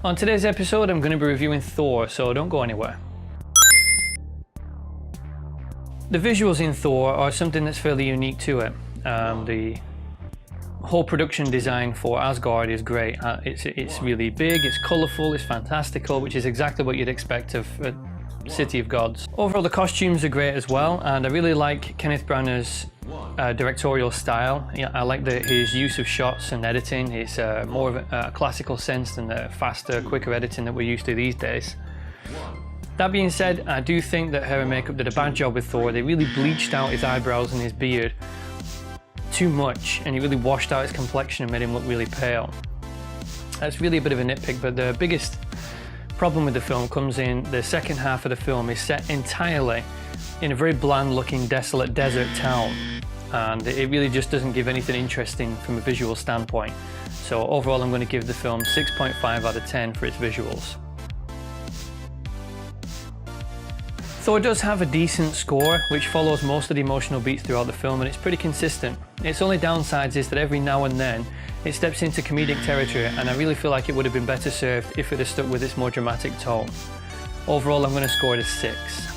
On today's episode, I'm going to be reviewing Thor, so don't go anywhere. The visuals in Thor are something that's fairly unique to it. The whole production design for Asgard is great. It's really big, it's colourful, it's fantastical, which is exactly what you'd expect of a City of Gods. Overall, the costumes are great as well, and I really like Kenneth Branagh's directorial style. I like his use of shots and editing. It's more of a classical sense than the faster, quicker editing that we're used to these days. That being said, I do think that hair and makeup did a bad job with Thor. They really bleached out his eyebrows and his beard too much, and he really washed out his complexion and made him look really pale. That's really a bit of a nitpick, but the biggest problem with the film comes in the second half of the film. Is set entirely in a very bland looking desolate desert town, and it really just doesn't give anything interesting from a visual standpoint. So overall, I'm going to give the film 6.5 out of 10 for its visuals. Thor does have a decent score, which follows most of the emotional beats throughout the film, and it's pretty consistent. Its only downsides is that every now and then it steps into comedic territory, and I really feel like it would have been better served if it had stuck with its more dramatic tone. Overall, I'm going to score it a 6.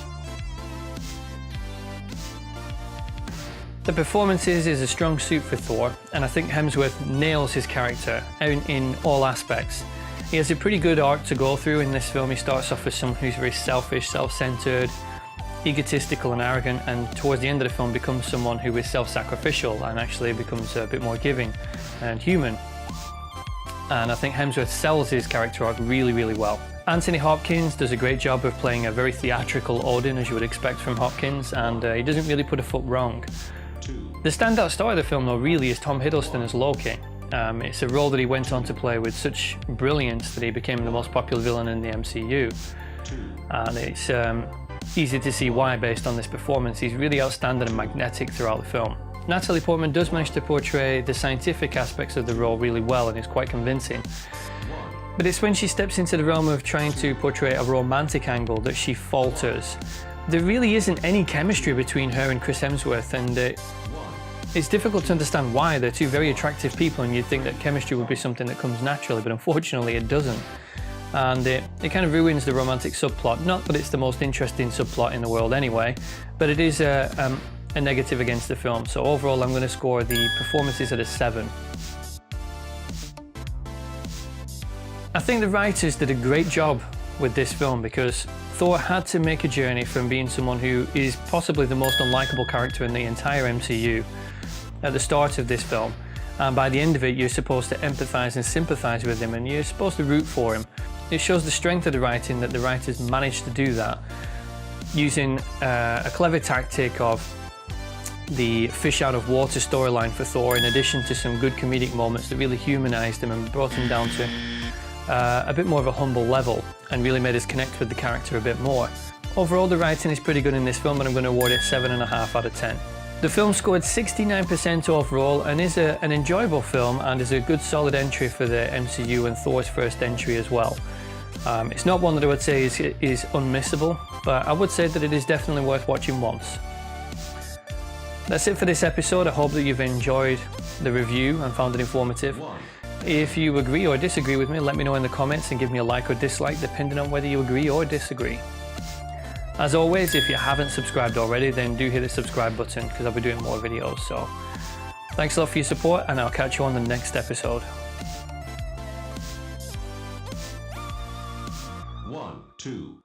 The performances is a strong suit for Thor, and I think Hemsworth nails his character in all aspects. He has a pretty good arc to go through in this film. He starts off as someone who's very selfish, self-centered, egotistical and arrogant, and towards the end of the film becomes someone who is self-sacrificial and actually becomes a bit more giving and human. And I think Hemsworth sells his character arc really, really well. Anthony Hopkins does a great job of playing a very theatrical Odin, as you would expect from Hopkins, and he doesn't really put a foot wrong. The standout star of the film, though, really is Tom Hiddleston as Loki. It's a role that he went on to play with such brilliance that he became the most popular villain in the MCU. And it's easy to see why based on this performance. He's really outstanding and magnetic throughout the film. Natalie Portman does manage to portray the scientific aspects of the role really well, and is quite convincing. But it's when she steps into the realm of trying to portray a romantic angle that she falters. There really isn't any chemistry between her and Chris Hemsworth, and it's difficult to understand why. They're two very attractive people, and you'd think that chemistry would be something that comes naturally, but unfortunately it doesn't. And it kind of ruins the romantic subplot. Not that it's the most interesting subplot in the world anyway, but it is a negative against the film. So overall, I'm going to score the performances at a 7. I think the writers did a great job with this film, because Thor had to make a journey from being someone who is possibly the most unlikable character in the entire MCU at the start of this film, and by the end of it you're supposed to empathise and sympathise with him, and you're supposed to root for him. It shows the strength of the writing that the writers managed to do that using a clever tactic of the fish out of water storyline for Thor, in addition to some good comedic moments that really humanised him and brought him down to a bit more of a humble level, and really made us connect with the character a bit more. Overall, the writing is pretty good in this film, and I'm going to award it 7.5 out of 10. The film scored 69% overall, and is an enjoyable film, and is a good solid entry for the MCU, and Thor's first entry as well. It's not one that I would say is unmissable, but I would say that it is definitely worth watching once. That's it for this episode. I hope that you've enjoyed the review and found it informative. If you agree or disagree with me, let me know in the comments and give me a like or dislike depending on whether you agree or disagree. As always, if you haven't subscribed already, then do hit the subscribe button, because I'll be doing more videos. So thanks a lot for your support, and I'll catch you on the next episode. 1, 2